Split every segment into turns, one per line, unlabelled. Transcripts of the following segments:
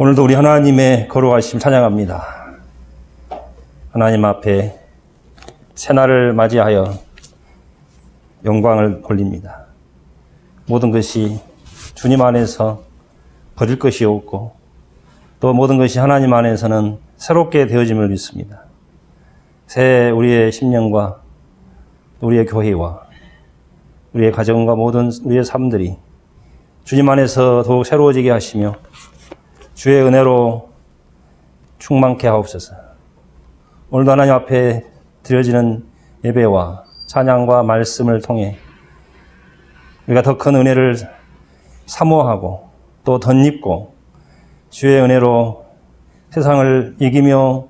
오늘도 우리 하나님의 거룩하심 찬양합니다. 하나님 앞에 새날을 맞이하여 영광을 돌립니다. 모든 것이 주님 안에서 버릴 것이 없고 또 모든 것이 하나님 안에서는 새롭게 되어짐을 믿습니다. 새해 우리의 심령과 우리의 교회와 우리의 가정과 모든 우리의 삶들이 주님 안에서 더욱 새로워지게 하시며 주의 은혜로 충만케 하옵소서. 오늘도 하나님 앞에 드려지는 예배와 찬양과 말씀을 통해 우리가 더 큰 은혜를 사모하고 또 덧입고 주의 은혜로 세상을 이기며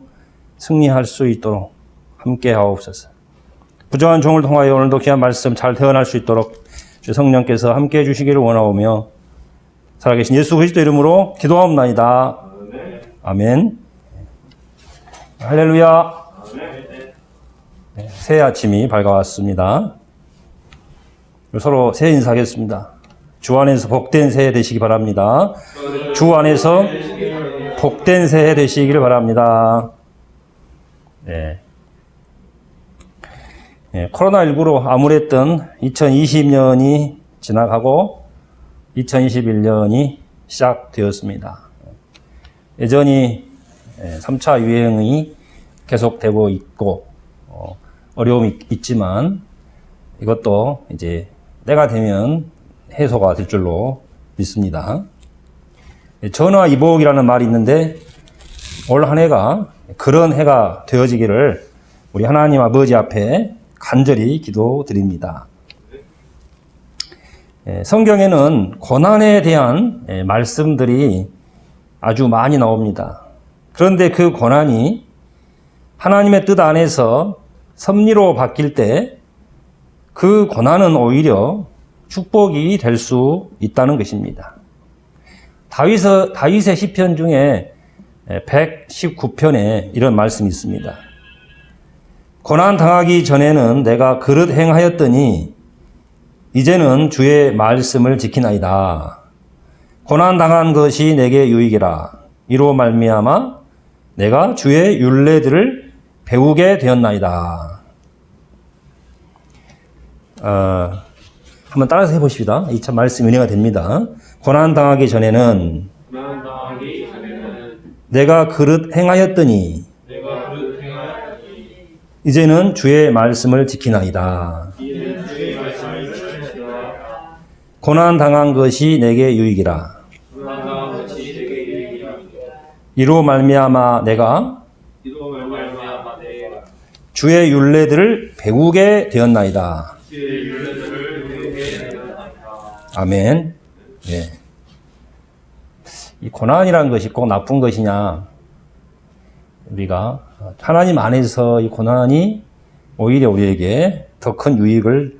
승리할 수 있도록 함께 하옵소서. 부정한 종을 통하여 오늘도 귀한 말씀 잘 태어날 수 있도록 주 성령께서 함께 해주시기를 원하오며 살아계신 예수 그리스도 이름으로 기도하옵나이다. 아멘. 할렐루야. 네, 새해 아침이 밝아왔습니다. 서로 새해 인사하겠습니다. 주 안에서 복된 새해 되시기 바랍니다. 주 안에서 복된 새해 되시기를 바랍니다. 네. 네, 코로나19로 암울했던 2020년이 지나가고 2021년이 시작되었습니다. 여전히 3차 유행이 계속되고 있고 어려움이 있지만 이것도 이제 때가 되면 해소가 될 줄로 믿습니다. 전화위복이라는 말이 있는데 올 한 해가 그런 해가 되어지기를 우리 하나님 아버지 앞에 간절히 기도드립니다. 성경에는 고난에 대한 말씀들이 아주 많이 나옵니다. 그런데 그 고난이 하나님의 뜻 안에서 섭리로 바뀔 때 그 고난은 오히려 축복이 될 수 있다는 것입니다. 다윗의 시편 중에 119편에 이런 말씀이 있습니다. 고난 당하기 전에는 내가 그릇 행하였더니 이제는 주의 말씀을 지키나이다. 고난 당한 것이 내게 유익이라. 이로 말미암아 내가 주의 율례들을 배우게 되었나이다. 한번 따라서 해보십시다. 이 참 말씀 은혜가 됩니다. 고난 당하기 전에는 내가 그릇 행하였더니 이제는 주의 말씀을 지키나이다. 고난 당한 것이 내게 유익이라. 이로 말미암아 내가 주의 율례들을 배우게 되었나이다. 아멘. 네. 이 고난이라는 것이 꼭 나쁜 것이냐? 우리가 하나님 안에서 이 고난이 오히려 우리에게 더 큰 유익을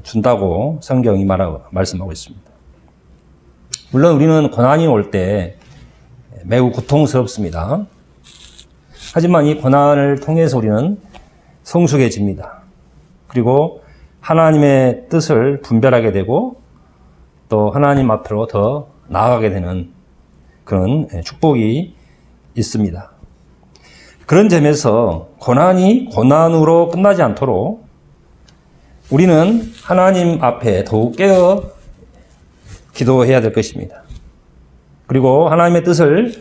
준다고 성경이 말씀하고 있습니다. 물론 우리는 고난이 올 때 매우 고통스럽습니다. 하지만 이 고난을 통해서 우리는 성숙해집니다. 그리고 하나님의 뜻을 분별하게 되고 또 하나님 앞으로 더 나아가게 되는 그런 축복이 있습니다. 그런 점에서 고난이 고난으로 끝나지 않도록 우리는 하나님 앞에 더욱 깨어 기도해야 될 것입니다. 그리고 하나님의 뜻을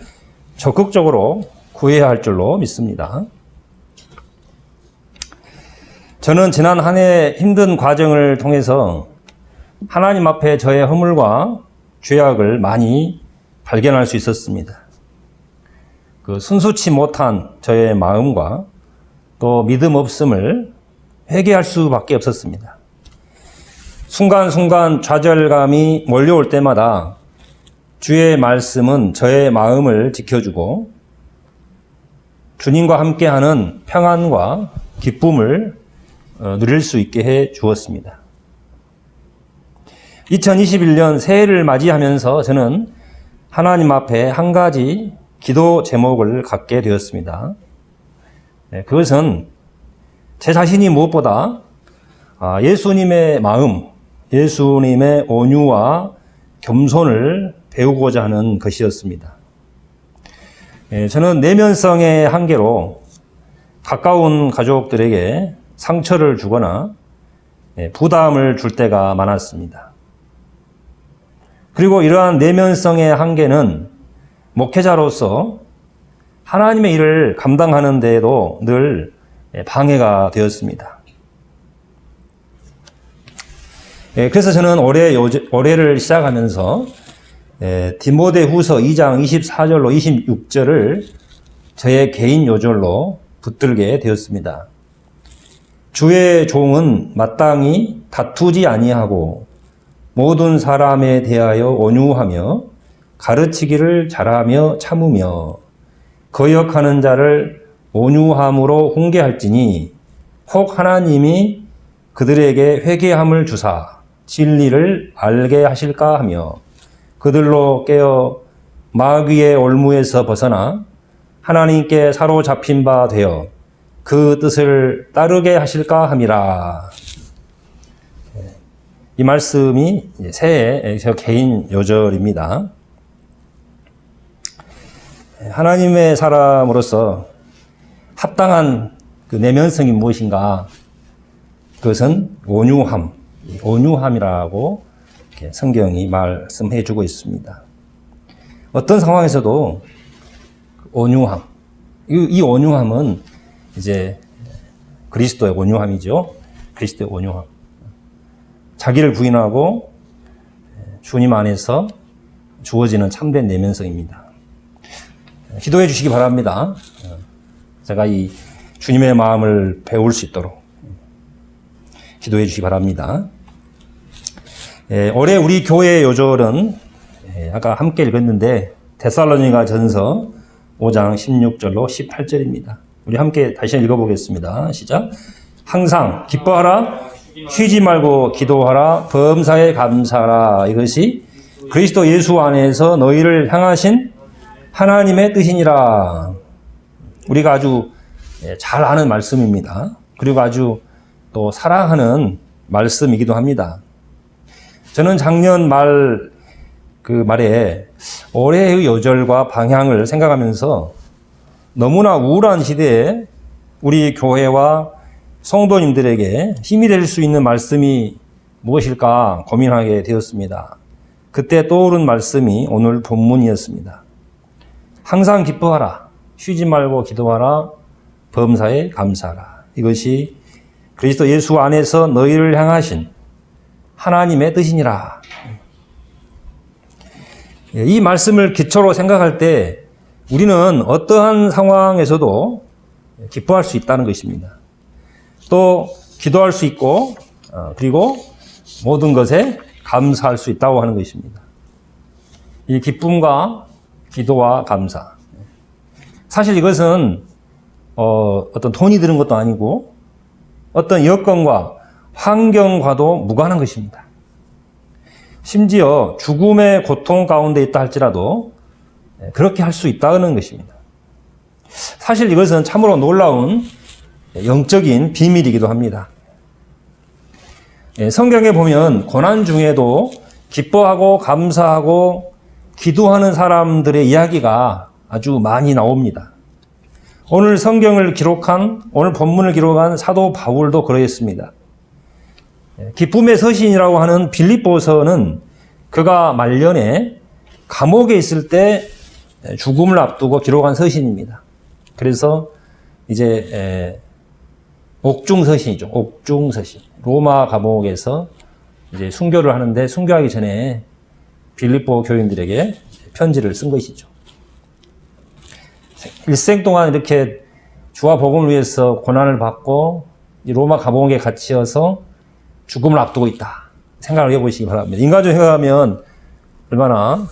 적극적으로 구해야 할 줄로 믿습니다. 저는 지난 한 해 힘든 과정을 통해서 하나님 앞에 저의 허물과 죄악을 많이 발견할 수 있었습니다. 그 순수치 못한 저의 마음과 또 믿음 없음을 회개할 수밖에 없었습니다. 순간순간 좌절감이 몰려올 때마다 주의 말씀은 저의 마음을 지켜주고 주님과 함께하는 평안과 기쁨을 누릴 수 있게 해 주었습니다. 2021년 새해를 맞이하면서 저는 하나님 앞에 한 가지 기도 제목을 갖게 되었습니다. 그것은 제 자신이 무엇보다 예수님의 마음, 예수님의 온유와 겸손을 배우고자 하는 것이었습니다. 저는 내면성의 한계로 가까운 가족들에게 상처를 주거나 부담을 줄 때가 많았습니다. 그리고 이러한 내면성의 한계는 목회자로서 하나님의 일을 감당하는 데에도 늘 방해가 되었습니다. 그래서 저는 올해를 시작하면서 디모데후서 2장 24절로 26절을 저의 개인 요절로 붙들게 되었습니다. 주의 종은 마땅히 다투지 아니하고 모든 사람에 대하여 온유하며 가르치기를 잘하며 참으며 거역하는 자를 온유함으로 훈계할지니 혹 하나님이 그들에게 회개함을 주사 진리를 알게 하실까 하며 그들로 깨어 마귀의 올무에서 벗어나 하나님께 사로잡힌 바 되어 그 뜻을 따르게 하실까 함이라. 이 말씀이 새해 저 개인 요절입니다. 하나님의 사람으로서 합당한 그 내면성이 무엇인가? 그것은 온유함이라고 성경이 말씀해 주고 있습니다. 어떤 상황에서도 온유함, 이 온유함은 이제 그리스도의 온유함이죠. 그리스도의 온유함. 자기를 부인하고 주님 안에서 주어지는 참된 내면성입니다. 기도해 주시기 바랍니다. 제가 이 주님의 마음을 배울 수 있도록 기도해 주시기 바랍니다. 올해 우리 교회의 요절은 아까 함께 읽었는데 데살로니가 전서 5장 16절로 18절입니다. 우리 함께 다시 읽어보겠습니다. 시작. 항상 기뻐하라, 쉬지 말고 기도하라, 범사에 감사하라. 이것이 그리스도 예수 안에서 너희를 향하신 하나님의 뜻이니라. 우리가 아주 잘 아는 말씀입니다. 그리고 아주 또 사랑하는 말씀이기도 합니다. 저는 작년 말에 올해의 요절과 방향을 생각하면서 너무나 우울한 시대에 우리 교회와 성도님들에게 힘이 될 수 있는 말씀이 무엇일까 고민하게 되었습니다. 그때 떠오른 말씀이 오늘 본문이었습니다. 항상 기뻐하라, 쉬지 말고 기도하라, 범사에 감사하라. 이것이 그리스도 예수 안에서 너희를 향하신 하나님의 뜻이니라. 이 말씀을 기초로 생각할 때 우리는 어떠한 상황에서도 기뻐할 수 있다는 것입니다. 또 기도할 수 있고 그리고 모든 것에 감사할 수 있다고 하는 것입니다. 이 기쁨과 기도와 감사. 사실 이것은 어떤 돈이 드는 것도 아니고 어떤 여건과 환경과도 무관한 것입니다. 심지어 죽음의 고통 가운데 있다 할지라도 그렇게 할 수 있다는 것입니다. 사실 이것은 참으로 놀라운 영적인 비밀이기도 합니다. 성경에 보면 고난 중에도 기뻐하고 감사하고 기도하는 사람들의 이야기가 아주 많이 나옵니다. 오늘 오늘 본문을 기록한 사도 바울도 그러했습니다. 기쁨의 서신이라고 하는 빌립보서는 그가 말년에 감옥에 있을 때 죽음을 앞두고 기록한 서신입니다. 그래서 이제 옥중서신이죠. 옥중서신. 로마 감옥에서 이제 순교를 하는데 순교하기 전에 빌립보 교인들에게 편지를 쓴 것이죠. 일생 동안 이렇게 주와 복음을 위해서 고난을 받고 로마 감옥에 갇혀서 죽음을 앞두고 있다. 생각을 해보시기 바랍니다. 인간적으로 생각하면 얼마나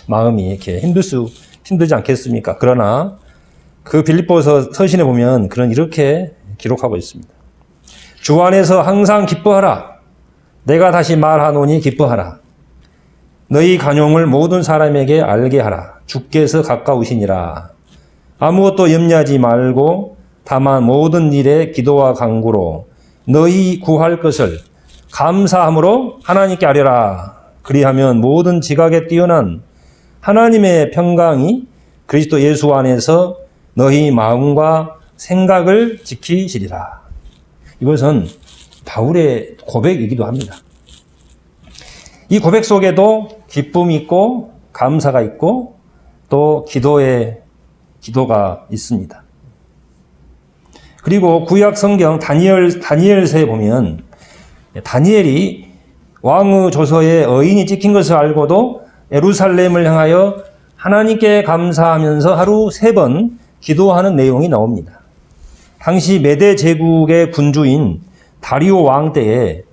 마음이 이렇게 힘들지 않겠습니까? 그러나 그 빌립보서 서신에 보면 이렇게 기록하고 있습니다. 주 안에서 항상 기뻐하라. 내가 다시 말하노니 기뻐하라. 너희 간용을 모든 사람에게 알게 하라. 주께서 가까우시니라. 아무것도 염려하지 말고 다만 모든 일에 기도와 간구로 너희 구할 것을 감사함으로 하나님께 아뢰라. 그리하면 모든 지각에 뛰어난 하나님의 평강이 그리스도 예수 안에서 너희 마음과 생각을 지키시리라. 이것은 바울의 고백이기도 합니다. 이 고백 속에도 기쁨이 있고 감사가 있고 또 기도가 있습니다. 그리고 구약 성경 다니엘서에 보면 다니엘이 왕의 조서에 의인이 찍힌 것을 알고도 예루살렘을 향하여 하나님께 감사하면서 하루 3번 기도하는 내용이 나옵니다. 당시 메대 제국의 군주인 다리오 왕 때에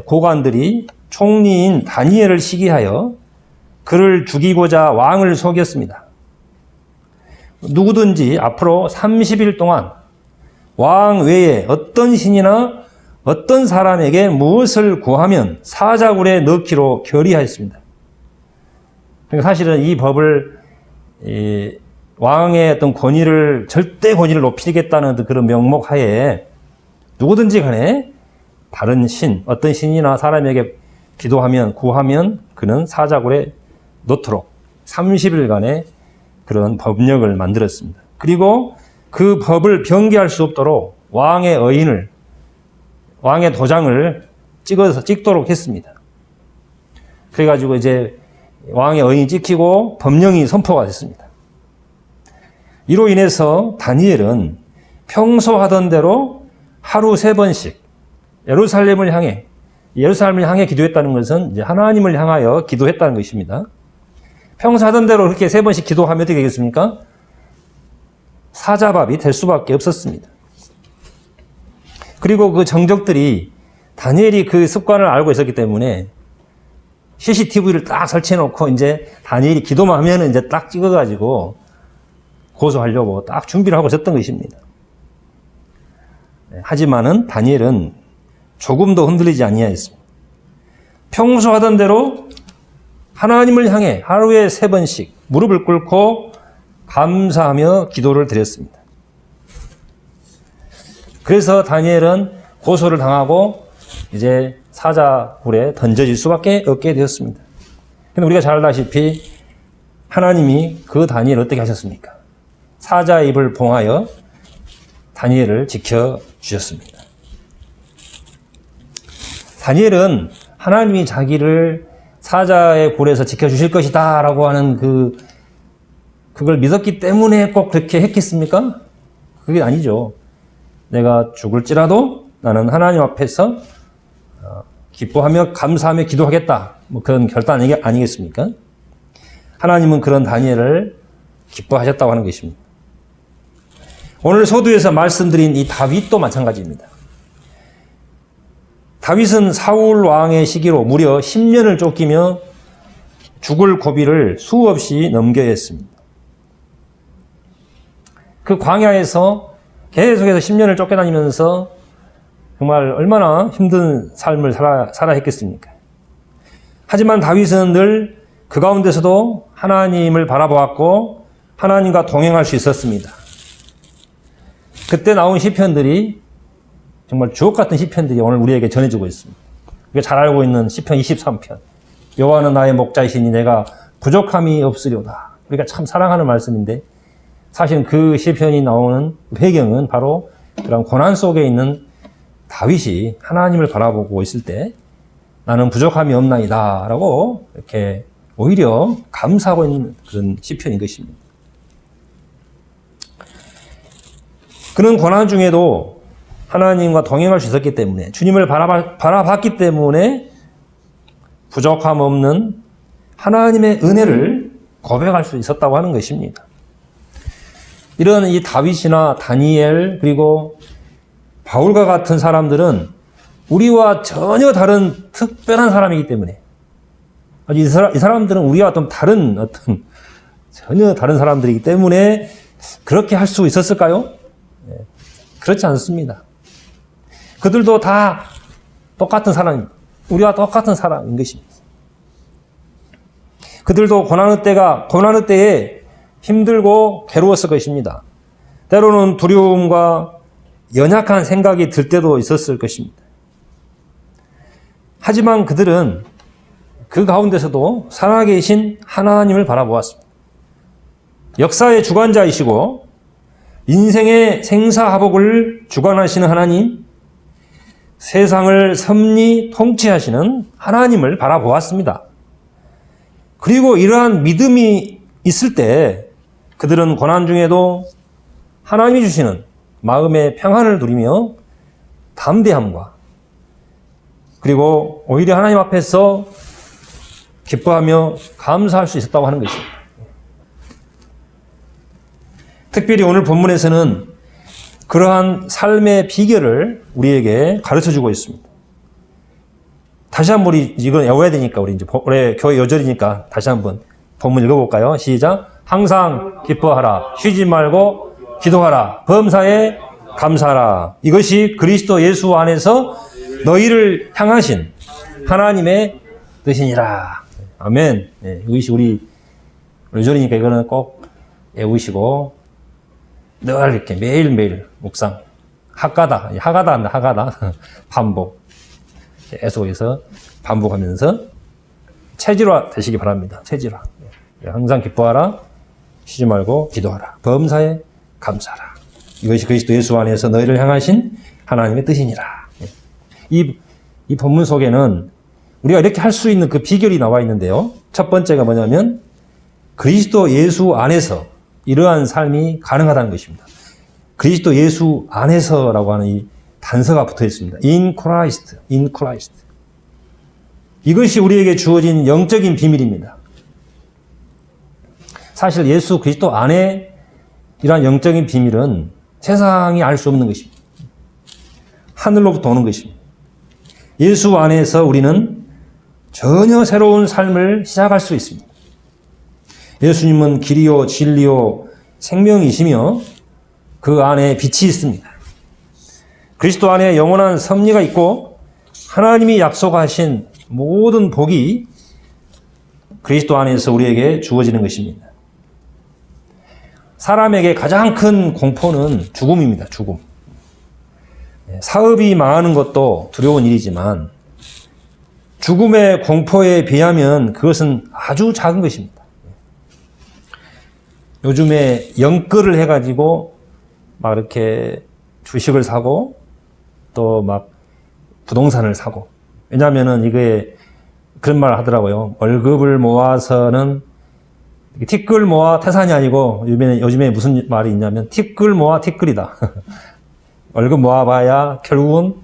고관들이 총리인 다니엘을 시기하여 그를 죽이고자 왕을 속였습니다. 누구든지 앞으로 30일 동안 왕 외에 어떤 신이나 어떤 사람에게 무엇을 구하면 사자굴에 넣기로 결의하였습니다. 그러니까 사실은 이 법을 왕의 어떤 권위를 절대 권위를 높이겠다는 그런 명목 하에 누구든지 간에 다른 신, 어떤 신이나 사람에게 구하면 그는 사자굴에 넣도록 30일간의 그런 법령을 만들었습니다. 그리고 그 법을 변개할 수 없도록 왕의 도장을 찍도록 했습니다. 그래가지고 이제 왕의 의인이 찍히고 법령이 선포가 됐습니다. 이로 인해서 다니엘은 평소 하던 대로 하루 3번씩 예루살렘을 향해 기도했다는 것은 이제 하나님을 향하여 기도했다는 것입니다. 평소 하던 대로 그렇게 3번씩 기도하면 어떻게 되겠습니까? 사자밥이 될 수밖에 없었습니다. 그리고 그 정적들이 다니엘이 그 습관을 알고 있었기 때문에 CCTV를 딱 설치해놓고 이제 다니엘이 기도만 하면은 이제 딱 찍어가지고 고소하려고 딱 준비를 하고 있었던 것입니다. 하지만은 다니엘은 조금도 흔들리지 아니하였습니다. 평소 하던 대로 하나님을 향해 하루에 3번씩 무릎을 꿇고 감사하며 기도를 드렸습니다. 그래서 다니엘은 고소를 당하고 이제 사자굴에 던져질 수밖에 없게 되었습니다. 그런데 우리가 잘 알다시피 하나님이 그 다니엘을 어떻게 하셨습니까? 사자의 입을 봉하여 다니엘을 지켜주셨습니다. 다니엘은 하나님이 자기를 사자의 굴에서 지켜주실 것이다 라고 하는 그걸 믿었기 때문에 꼭 그렇게 했겠습니까? 그게 아니죠. 내가 죽을지라도 나는 하나님 앞에서 기뻐하며 감사하며 기도하겠다. 그런 결단 아니겠습니까? 하나님은 그런 다니엘을 기뻐하셨다고 하는 것입니다. 오늘 서두에서 말씀드린 이 다윗도 마찬가지입니다. 다윗은 사울 왕의 시기로 무려 10년을 쫓기며 죽을 고비를 수없이 넘겨야 했습니다. 그 광야에서 계속해서 10년을 쫓겨다니면서 정말 얼마나 힘든 삶을 살아 했겠습니까? 하지만 다윗은 늘 그 가운데서도 하나님을 바라보았고 하나님과 동행할 수 있었습니다. 그때 나온 시편들이 정말 주옥 같은 시편들이 오늘 우리에게 전해지고 있습니다. 우리가 잘 알고 있는 시편 23편. 여호와는 나의 목자이시니 내가 부족함이 없으려다. 우리가 참 사랑하는 말씀인데 사실은 그 시편이 나오는 배경은 바로 그런 고난 속에 있는 다윗이 하나님을 바라보고 있을 때 나는 부족함이 없나이다 라고 이렇게 오히려 감사하고 있는 그런 시편인 것입니다. 그는 고난 중에도 하나님과 동행할 수 있었기 때문에 주님을 바라봤기 때문에 부족함 없는 하나님의 은혜를 고백할 수 있었다고 하는 것입니다. 이런 이 다윗이나 다니엘 그리고 바울과 같은 사람들은 우리와 전혀 다른 특별한 사람이기 때문에 이 사람들은 우리와 좀 다른 전혀 다른 사람들이기 때문에 그렇게 할 수 있었을까요? 그렇지 않습니다. 그들도 다 똑같은 사람입니다. 우리와 똑같은 사람인 것입니다. 그들도 고난의 때에 힘들고 괴로웠을 것입니다. 때로는 두려움과 연약한 생각이 들 때도 있었을 것입니다. 하지만 그들은 그 가운데서도 살아계신 하나님을 바라보았습니다. 역사의 주관자이시고 인생의 생사화복을 주관하시는 하나님, 세상을 섭리 통치하시는 하나님을 바라보았습니다. 그리고 이러한 믿음이 있을 때 그들은 고난 중에도 하나님이 주시는 마음의 평안을 누리며 담대함과 그리고 오히려 하나님 앞에서 기뻐하며 감사할 수 있었다고 하는 것입니다. 특별히 오늘 본문에서는 그러한 삶의 비결을 우리에게 가르쳐주고 있습니다. 다시 한번 우리 이건 외워야 되니까 우리 이제 올해 교회 요절이니까 다시 한번 본문 읽어볼까요? 시작. 항상 기뻐하라. 쉬지 말고 기도하라. 범사에 감사하라. 이것이 그리스도 예수 안에서 너희를 향하신 하나님의 뜻이니라. 아멘. 네, 이것이 우리 요절이니까 이거는 꼭 외우시고 늘 이렇게 매일매일 묵상. 하가다 반복. 계속해서 반복하면서 체질화 되시기 바랍니다. 체질화. 항상 기뻐하라. 쉬지 말고 기도하라. 범사에 감사하라. 이것이 그리스도 예수 안에서 너희를 향하신 하나님의 뜻이니라. 이 본문 속에는 우리가 이렇게 할 수 있는 그 비결이 나와 있는데요. 첫 번째가 뭐냐면 그리스도 예수 안에서 이러한 삶이 가능하다는 것입니다. 그리스도 예수 안에서라고 하는 이 단서가 붙어 있습니다. In Christ, in Christ. 이것이 우리에게 주어진 영적인 비밀입니다. 사실 예수 그리스도 안에 이러한 영적인 비밀은 세상이 알 수 없는 것입니다. 하늘로부터 오는 것입니다. 예수 안에서 우리는 전혀 새로운 삶을 시작할 수 있습니다. 예수님은 길이요 진리요 생명이시며 그 안에 빛이 있습니다. 그리스도 안에 영원한 섭리가 있고 하나님이 약속하신 모든 복이 그리스도 안에서 우리에게 주어지는 것입니다. 사람에게 가장 큰 공포는 죽음입니다. 죽음. 사업이 망하는 것도 두려운 일이지만 죽음의 공포에 비하면 그것은 아주 작은 것입니다. 요즘에 연끌을 해가지고 막 이렇게 주식을 사고 또 막 부동산을 사고. 왜냐하면은 이게 그런 말 하더라고요. 월급을 모아서는 티끌 모아 태산이 아니고 요즘에 무슨 말이 있냐면 티끌 모아 티끌이다. 월급 모아봐야 결국은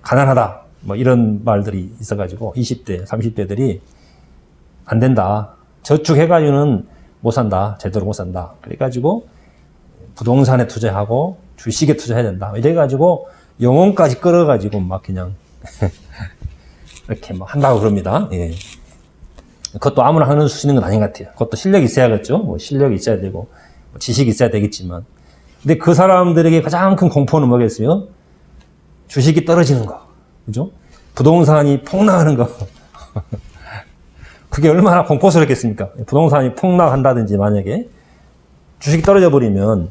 가난하다. 뭐 이런 말들이 있어가지고 20대, 30대들이 안 된다. 저축해가지고는 못 산다. 제대로 못 산다. 그래가지고 부동산에 투자하고 주식에 투자해야 된다. 이래가지고 영혼까지 끌어가지고 막 그냥 이렇게 막 한다고 그럽니다. 예. 그것도 아무나 하는 수 있는 건 아닌 것 같아요. 그것도 실력이 있어야겠죠. 뭐 실력이 있어야 되고 지식이 있어야 되겠지만. 근데 그 사람들에게 가장 큰 공포는 뭐겠어요? 주식이 떨어지는 거. 그죠? 부동산이 폭락하는 거. 그게 얼마나 공포스럽겠습니까? 부동산이 폭락한다든지 만약에 주식이 떨어져 버리면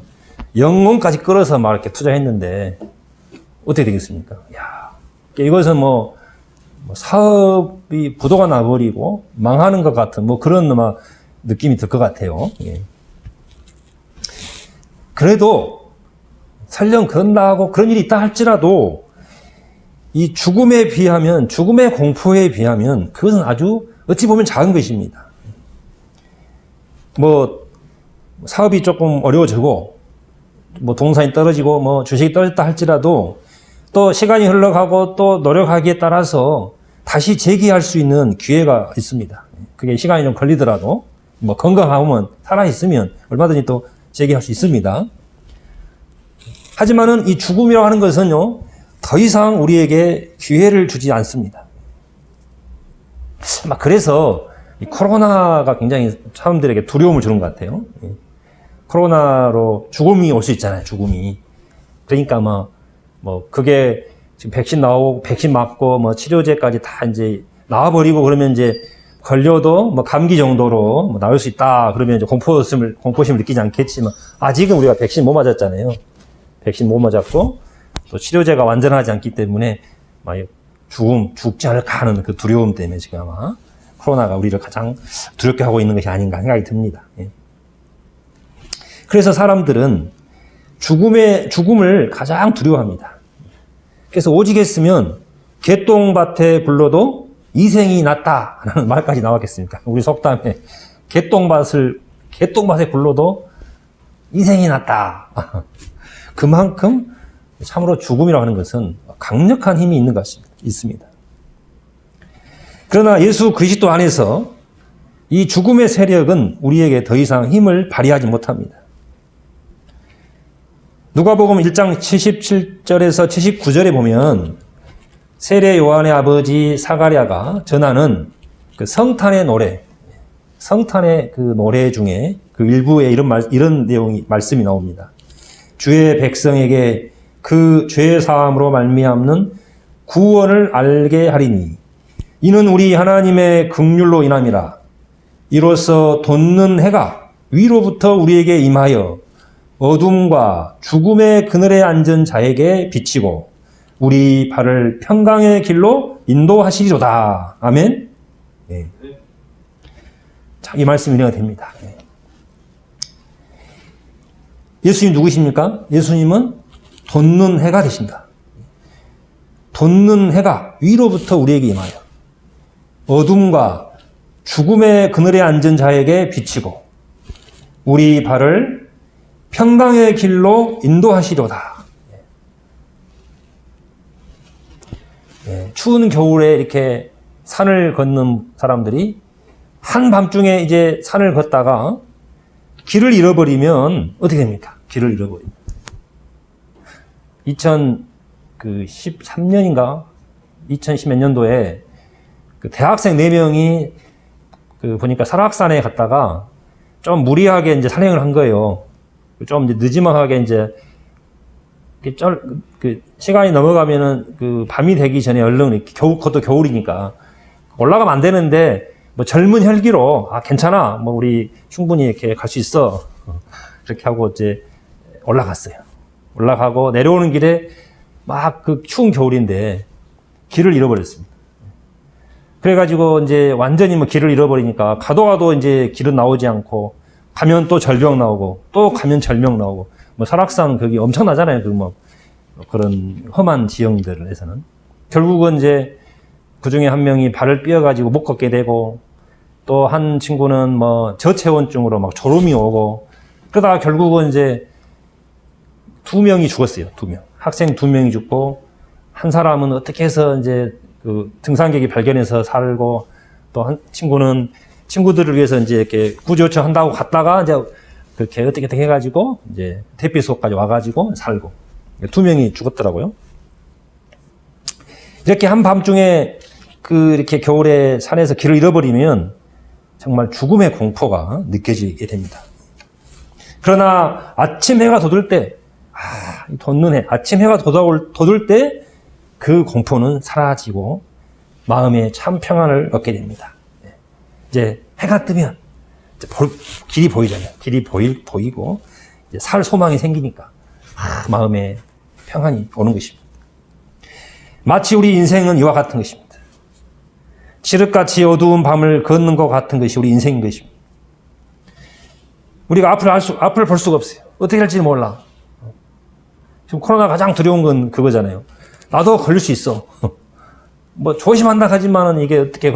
영혼까지 끌어서 막 이렇게 투자했는데 어떻게 되겠습니까? 야, 이것은 뭐 사업이 부도가 나버리고 망하는 것 같은 뭐 그런 막 느낌이 들 것 같아요. 예. 그래도 설령 그런다고 그런 일이 있다 할지라도 이 죽음에 비하면 죽음의 공포에 비하면 그것은 아주 어찌 보면 작은 것입니다. 뭐 사업이 조금 어려워지고 뭐 동산이 떨어지고 뭐 주식이 떨어졌다 할지라도 또 시간이 흘러가고 또 노력하기에 따라서 다시 재기할 수 있는 기회가 있습니다. 그게 시간이 좀 걸리더라도 뭐 건강하면 살아있으면 얼마든지 또 재기할 수 있습니다. 하지만은 이 죽음이라고 하는 것은요 더 이상 우리에게 기회를 주지 않습니다. 아마 그래서 이 코로나가 굉장히 사람들에게 두려움을 주는 것 같아요. 코로나로 죽음이 올 수 있잖아요. 죽음이. 그러니까 뭐 그게 지금 백신 나오고 백신 맞고 뭐 치료제까지 다 이제 나와버리고 그러면 이제 걸려도 뭐 감기 정도로 뭐 나을 수 있다. 그러면 이제 공포심을 느끼지 않겠지만 아직은 우리가 백신 못 맞았잖아요. 백신 못 맞았고 또 치료제가 완전하지 않기 때문에 막 죽지 않을까 하는 그 두려움 때문에 지금 아마 코로나가 우리를 가장 두렵게 하고 있는 것이 아닌가 생각이 듭니다. 예.
그래서 사람들은 죽음을 가장 두려워합니다. 그래서 오직 했으면 개똥밭에 굴러도 이생이 낫다라는 말까지 나왔겠습니까? 우리 속담에 개똥밭에 굴러도 이생이 낫다. 그만큼 참으로 죽음이라고 하는 것은 강력한 힘이 있는 것 있습니다. 그러나 예수 그리스도 안에서 이 죽음의 세력은 우리에게 더 이상 힘을 발휘하지 못합니다. 누가복음 1장 77절에서 79절에 보면 세례 요한의 아버지 사가랴가 전하는 그 성탄의 노래, 성탄의 그 노래 중에 그 일부에 이런 내용이 말씀이 나옵니다. 주의 백성에게 그 죄 사함으로 말미암는 구원을 알게 하리니 이는 우리 하나님의 긍휼로 인함이라. 이로써 돋는 해가 위로부터 우리에게 임하여 어둠과 죽음의 그늘에 앉은 자에게 비치고 우리 발을 평강의 길로 인도하시리로다. 아멘. 네. 자, 이 말씀이 이해가 됩니다. 네. 예수님 누구십니까? 예수님은 돋는 해가 되신다. 돋는 해가 위로부터 우리에게 임하여 어둠과 죽음의 그늘에 앉은 자에게 비치고 우리 발을 평강의 길로 인도하시려다. 추운 겨울에 이렇게 산을 걷는 사람들이 한밤중에 이제 산을 걷다가 길을 잃어버리면 어떻게 됩니까? 길을 잃어버리면 2013년인가 2010몇 년도에 그 대학생 4명이 보니까 설악산에 갔다가 좀 무리하게 이제 산행을 한 거예요. 좀 이제 늦지막하게 이제 시간이 넘어가면은 그 밤이 되기 전에 얼른 그것도 겨울이니까 올라가면 안 되는데 뭐 젊은 혈기로 괜찮아 뭐 우리 충분히 이렇게 갈 수 있어 그렇게 하고 이제 올라갔어요. 올라가고 내려오는 길에 막 그 추운 겨울인데 길을 잃어버렸습니다. 그래가지고 이제 완전히 뭐 길을 잃어버리니까 가도 이제 길은 나오지 않고 가면 또 절벽 나오고 또 가면 절벽 나오고 뭐 설악산 거기 엄청나잖아요. 그 뭐 그런 험한 지형들에서는 결국은 이제 그 중에 한 명이 발을 삐어가지고 못 걷게 되고 또 한 친구는 뭐 저체온증으로 막 졸음이 오고 그러다가 결국은 이제 2명이 죽었어요. 2명. 학생 2명이 죽고 한 사람은 어떻게 해서 이제 그 등산객이 발견해서 살고 또 한 친구는 친구들을 위해서 이제 이렇게 구조 요청한다고 갔다가 이제 그렇게 어떻게 해가지고 이제 대피소까지 와가지고 살고 2명이 죽었더라고요. 이렇게 한밤중에 이렇게 겨울에 산에서 길을 잃어버리면 정말 죽음의 공포가 느껴지게 됩니다. 그러나 아침 해가 돋을 때, 돋는 해, 아침 해가 돋을 때 그 공포는 사라지고 마음에 참 평안을 얻게 됩니다. 이제 해가 뜨면 길이 보이잖아요. 길이 보이고 이제 살 소망이 생기니까 마음에 평안이 오는 것입니다. 마치 우리 인생은 이와 같은 것입니다. 칠흑같이 어두운 밤을 걷는 것 같은 것이 우리 인생인 것입니다. 우리가 앞을 볼 수가 없어요. 어떻게 할지 몰라. 지금 코로나 가장 두려운 건 그거잖아요. 나도 걸릴 수 있어. 뭐 조심한다 하지만은 이게 어떻게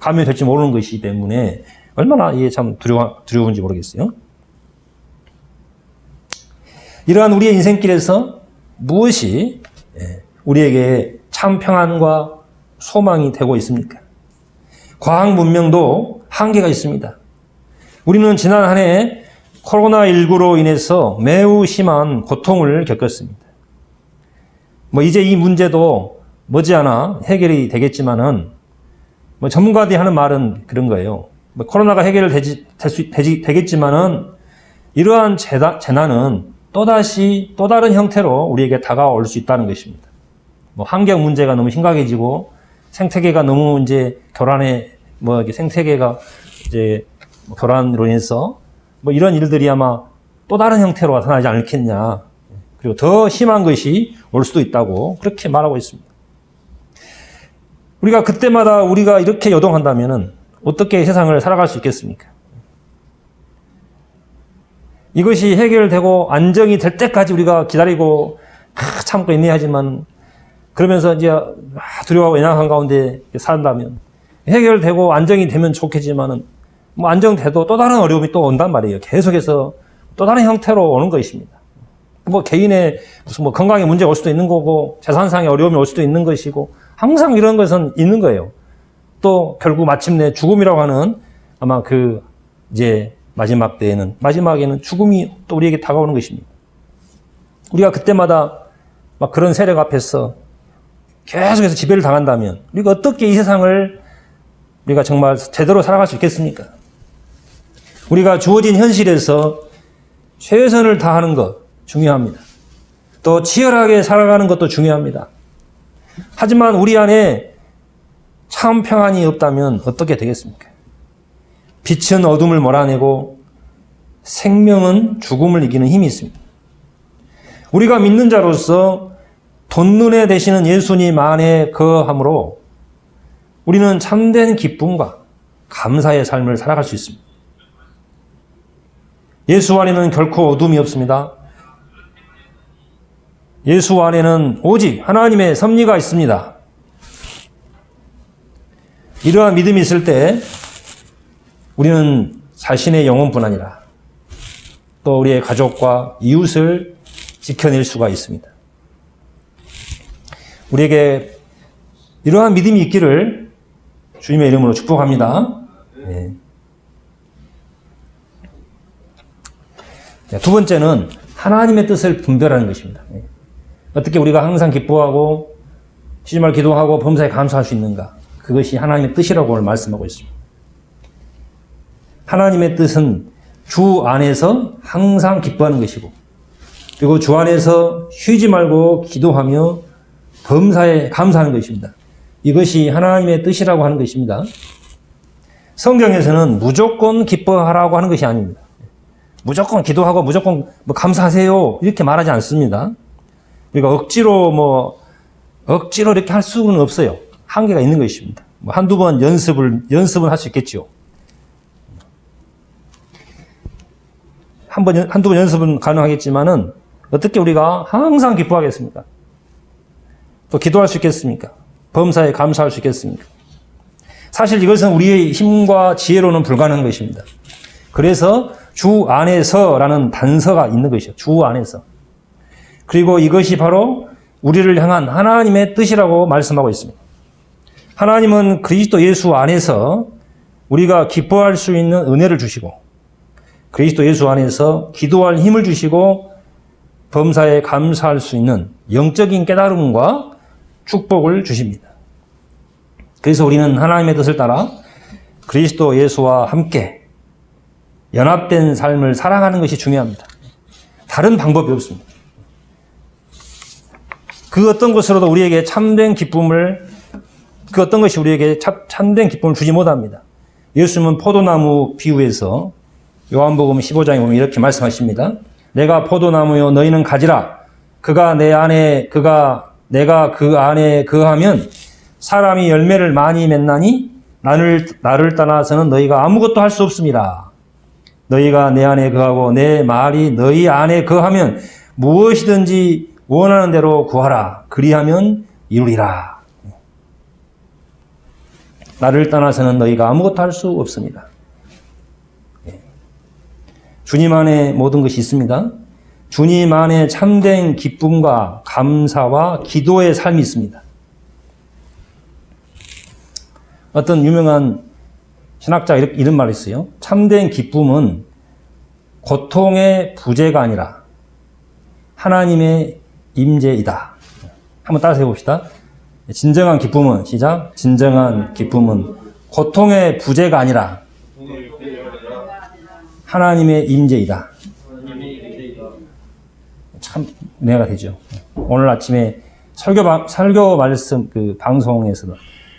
감염이 될지 모르는 것이기 때문에 얼마나 이게 참 두려운지 모르겠어요. 이러한 우리의 인생길에서 무엇이 우리에게 참 평안과 소망이 되고 있습니까? 과학 문명도 한계가 있습니다. 우리는 지난 한 해 코로나19로 인해서 매우 심한 고통을 겪었습니다. 뭐 이제 이 문제도 머지않아 해결이 되겠지만은 뭐 전문가들이 하는 말은 그런 거예요. 뭐 코로나가 되겠지만은 이러한 재난은 또 다른 형태로 우리에게 다가올 수 있다는 것입니다. 뭐 환경 문제가 너무 심각해지고 생태계가 너무 이제 생태계가 이제 교란으로 인해서 뭐 이런 일들이 아마 또 다른 형태로 나타나지 않겠냐. 그리고 더 심한 것이 올 수도 있다고 그렇게 말하고 있습니다. 우리가 그때마다 우리가 이렇게 요동한다면은 어떻게 세상을 살아갈 수 있겠습니까? 이것이 해결되고 안정이 될 때까지 우리가 기다리고 참고 인내해야 하지만 그러면서 이제 두려워하고 연약한 가운데 산다면 해결되고 안정이 되면 좋겠지만은 뭐 안정돼도 또 다른 어려움이 또 온단 말이에요. 계속해서 또 다른 형태로 오는 것입니다. 뭐 개인의 무슨 뭐 건강에 문제가 올 수도 있는 거고 재산상의 어려움이 올 수도 있는 것이고 항상 이런 것은 있는 거예요. 또 결국 마침내 죽음이라고 하는 아마 그 이제 마지막에는 죽음이 또 우리에게 다가오는 것입니다. 우리가 그때마다 막 그런 세력 앞에서 계속해서 지배를 당한다면 우리가 어떻게 이 세상을 우리가 정말 제대로 살아갈 수 있겠습니까? 우리가 주어진 현실에서 최선을 다하는 것 중요합니다. 또 치열하게 살아가는 것도 중요합니다. 하지만 우리 안에 참 평안이 없다면 어떻게 되겠습니까? 빛은 어둠을 몰아내고 생명은 죽음을 이기는 힘이 있습니다. 우리가 믿는 자로서 돈눈에 되시는 예수님 안에 거함으로 우리는 참된 기쁨과 감사의 삶을 살아갈 수 있습니다. 예수 안에는 결코 어둠이 없습니다. 예수 안에는 오직 하나님의 섭리가 있습니다. 이러한 믿음이 있을 때 우리는 자신의 영혼뿐 아니라 또 우리의 가족과 이웃을 지켜낼 수가 있습니다. 우리에게 이러한 믿음이 있기를 주님의 이름으로 축복합니다. 네. 두 번째는 하나님의 뜻을 분별하는 것입니다. 네. 어떻게 우리가 항상 기뻐하고 쉬지 말고 기도하고 범사에 감사할 수 있는가? 그것이 하나님의 뜻이라고 오늘 말씀하고 있습니다. 하나님의 뜻은 주 안에서 항상 기뻐하는 것이고 그리고 주 안에서 쉬지 말고 기도하며 범사에 감사하는 것입니다. 이것이 하나님의 뜻이라고 하는 것입니다. 성경에서는 무조건 기뻐하라고 하는 것이 아닙니다. 무조건 기도하고 무조건 뭐 감사하세요 이렇게 말하지 않습니다. 우리가 억지로 이렇게 할 수는 없어요. 한계가 있는 것입니다. 뭐 한두 번 연습은 할 수 있겠지요. 한두 번 연습은 가능하겠지만은 어떻게 우리가 항상 기뻐하겠습니까? 또 기도할 수 있겠습니까? 범사에 감사할 수 있겠습니까? 사실 이것은 우리의 힘과 지혜로는 불가능한 것입니다. 그래서 주 안에서라는 단서가 있는 것이죠. 주 안에서. 그리고 이것이 바로 우리를 향한 하나님의 뜻이라고 말씀하고 있습니다. 하나님은 그리스도 예수 안에서 우리가 기뻐할 수 있는 은혜를 주시고 그리스도 예수 안에서 기도할 힘을 주시고 범사에 감사할 수 있는 영적인 깨달음과 축복을 주십니다. 그래서 우리는 하나님의 뜻을 따라 그리스도 예수와 함께 연합된 삶을 살아가는 것이 중요합니다. 다른 방법이 없습니다. 그 어떤 것으로도 우리에게 참된 기쁨을 주지 못합니다. 예수님은 포도나무 비유에서 요한복음 15장에 보면 이렇게 말씀하십니다. 내가 포도나무요 너희는 가지라. 내가 그 안에 거하면 사람이 열매를 많이 맺나니 나를 떠나서는 너희가 아무것도 할 수 없습니다. 너희가 내 안에 거하고 내 말이 너희 안에 거하면 무엇이든지 원하는 대로 구하라. 그리하면 이루리라. 나를 떠나서는 너희가 아무것도 할 수 없습니다. 주님 안에 모든 것이 있습니다. 주님 안에 참된 기쁨과 감사와 기도의 삶이 있습니다. 어떤 유명한 신학자가 이런 말을 했어요. 참된 기쁨은 고통의 부재가 아니라 하나님의 임재이다. 한번 따라서 해봅시다. 진정한 기쁨은, 시작. 진정한 기쁨은 고통의 부재가 아니라 하나님의 임재이다. 참 은혜가 되죠. 오늘 아침에 설교 말씀 방송에서도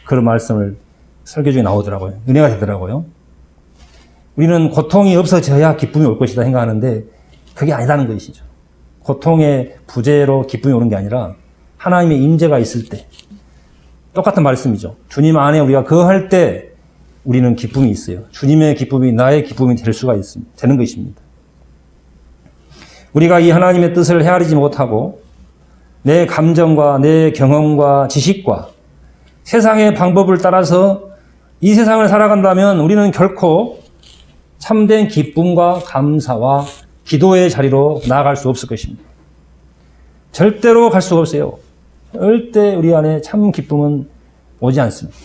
그런 말씀을 설교 중에 나오더라고요. 은혜가 되더라고요. 우리는 고통이 없어져야 기쁨이 올 것이다 생각하는데 그게 아니라는 것이죠. 고통의 부재로 기쁨이 오는 게 아니라 하나님의 임재가 있을 때 똑같은 말씀이죠. 주님 안에 우리가 거할 때 우리는 기쁨이 있어요. 주님의 기쁨이 나의 기쁨이 될 수가 있습니다. 되는 것입니다. 우리가 이 하나님의 뜻을 헤아리지 못하고 내 감정과 내 경험과 지식과 세상의 방법을 따라서 이 세상을 살아간다면 우리는 결코 참된 기쁨과 감사와 기도의 자리로 나아갈 수 없을 것입니다. 절대로 갈 수가 없어요. 절대 우리 안에 참 기쁨은 오지 않습니다.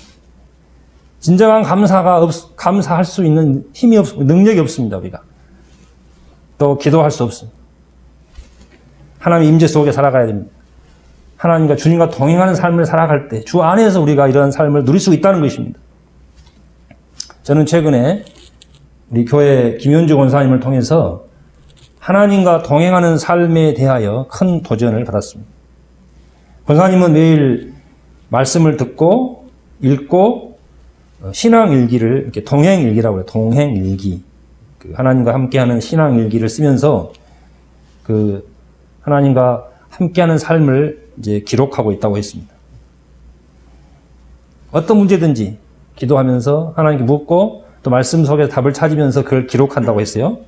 진정한 감사할 수 있는 힘이 능력이 없습니다, 우리가. 또 기도할 수 없습니다. 하나님의 임재 속에 살아가야 됩니다. 하나님과 주님과 동행하는 삶을 살아갈 때 주 안에서 우리가 이런 삶을 누릴 수 있다는 것입니다. 저는 최근에 우리 교회 김현주 권사님을 통해서 하나님과 동행하는 삶에 대하여 큰 도전을 받았습니다. 권사님은 매일 말씀을 듣고 읽고 신앙일기를 이렇게 동행일기라고 해요. 동행일기. 하나님과 함께하는 신앙일기를 쓰면서 하나님과 함께하는 삶을 이제 기록하고 있다고 했습니다. 어떤 문제든지 기도하면서 하나님께 묻고 또 말씀 속에서 답을 찾으면서 그걸 기록한다고 했어요.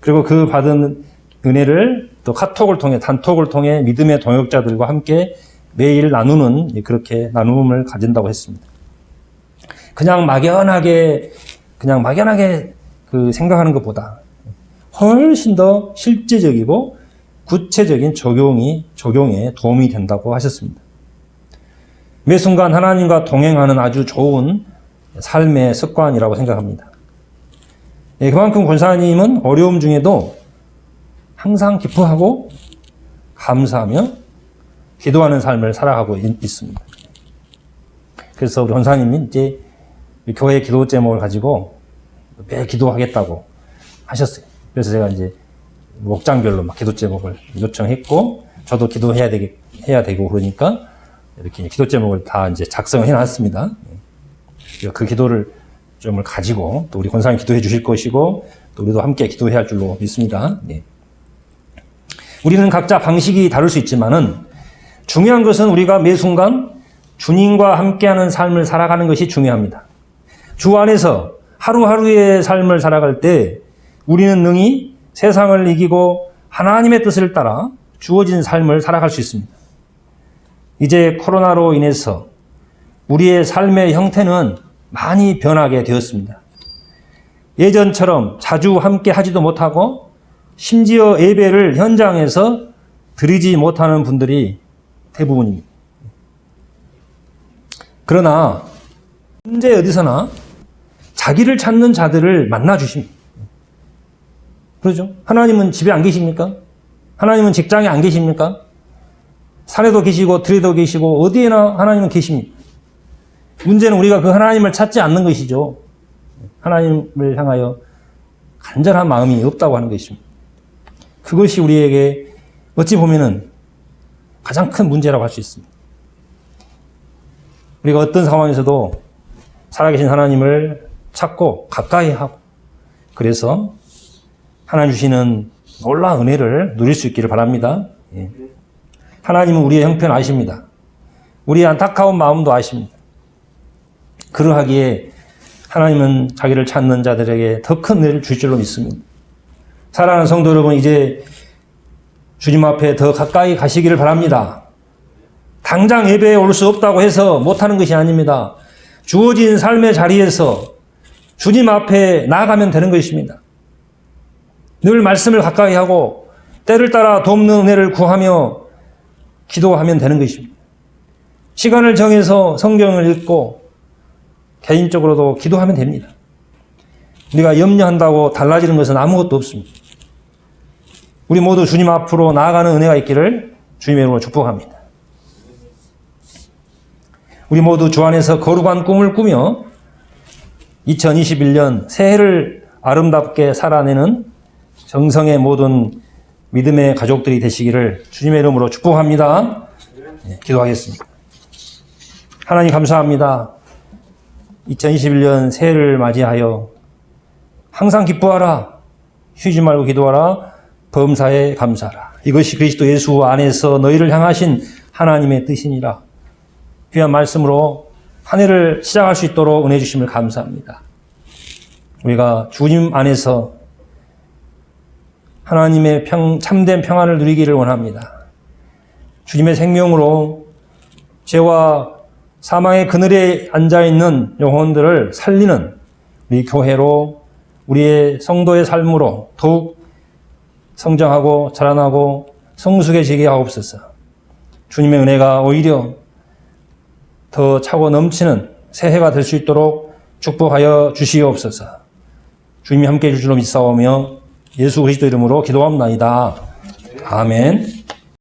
그리고 그 받은 은혜를 또 카톡을 통해 단톡을 통해 믿음의 동역자들과 함께 매일 나누는 그렇게 나눔을 가진다고 했습니다. 그냥 막연하게 생각하는 것보다 훨씬 더 실제적이고 구체적인 적용에 도움이 된다고 하셨습니다. 매 순간 하나님과 동행하는 아주 좋은 삶의 습관이라고 생각합니다. 그만큼 권사님은 어려움 중에도 항상 기뻐하고 감사하며 기도하는 삶을 살아가고 있습니다. 그래서 우리 권사님이 이제 교회 기도 제목을 가지고 매일 기도하겠다고 하셨어요. 그래서 제가 이제 목장별로 막 기도 제목을 요청했고, 저도 기도해야 되고 그러니까 이렇게 기도 제목을 다 이제 작성을 해놨습니다. 그 기도를 점을 가지고 또 우리 권사님 기도해 주실 것이고 또 우리도 함께 기도해야 할 줄로 믿습니다. 네. 우리는 각자 방식이 다를 수 있지만은 중요한 것은 우리가 매 순간 주님과 함께하는 삶을 살아가는 것이 중요합니다. 주 안에서 하루하루의 삶을 살아갈 때 우리는 능히 세상을 이기고 하나님의 뜻을 따라 주어진 삶을 살아갈 수 있습니다. 이제 코로나로 인해서 우리의 삶의 형태는 많이 변하게 되었습니다. 예전처럼 자주 함께 하지도 못하고 심지어 예배를 현장에서 드리지 못하는 분들이 대부분입니다. 그러나 언제 어디서나 자기를 찾는 자들을 만나 주십니다. 그렇죠? 하나님은 집에 안 계십니까? 하나님은 직장에 안 계십니까? 산에도 계시고 들에도 계시고 어디에나 하나님은 계십니다. 문제는 우리가 그 하나님을 찾지 않는 것이죠. 하나님을 향하여 간절한 마음이 없다고 하는 것입니다. 그것이 우리에게 어찌 보면은 가장 큰 문제라고 할 수 있습니다. 우리가 어떤 상황에서도 살아계신 하나님을 찾고 가까이 하고 그래서 하나님 주시는 놀라운 은혜를 누릴 수 있기를 바랍니다. 예. 하나님은 우리의 형편 아십니다. 우리의 안타까운 마음도 아십니다. 그러하기에 하나님은 자기를 찾는 자들에게 더 큰 은혜를 줄 줄로 믿습니다. 사랑하는 성도 여러분, 이제 주님 앞에 더 가까이 가시기를 바랍니다. 당장 예배에 올 수 없다고 해서 못하는 것이 아닙니다. 주어진 삶의 자리에서 주님 앞에 나아가면 되는 것입니다. 늘 말씀을 가까이 하고 때를 따라 돕는 은혜를 구하며 기도하면 되는 것입니다. 시간을 정해서 성경을 읽고 개인적으로도 기도하면 됩니다. 우리가 염려한다고 달라지는 것은 아무것도 없습니다. 우리 모두 주님 앞으로 나아가는 은혜가 있기를 주님의 이름으로 축복합니다. 우리 모두 주 안에서 거룩한 꿈을 꾸며 2021년 새해를 아름답게 살아내는 정성의 모든 믿음의 가족들이 되시기를 주님의 이름으로 축복합니다. 네, 기도하겠습니다. 하나님 감사합니다. 2021년 새해를 맞이하여 항상 기뻐하라, 쉬지 말고 기도하라, 범사에 감사하라. 이것이 그리스도 예수 안에서 너희를 향하신 하나님의 뜻이니라. 귀한 말씀으로 한 해를 시작할 수 있도록 은혜 주심을 감사합니다. 우리가 주님 안에서 하나님의 참된 평안을 누리기를 원합니다. 주님의 생명으로 죄와 사망의 그늘에 앉아있는 영혼들을 살리는 우리 교회로 우리의 성도의 삶으로 더욱 성장하고 자라나고 성숙해지게 하옵소서. 주님의 은혜가 오히려 더 차고 넘치는 새해가 될 수 있도록 축복하여 주시옵소서. 주님이 함께해 줄 줄로 믿사오며 예수 그리스도 이름으로 기도합나이다. 아멘.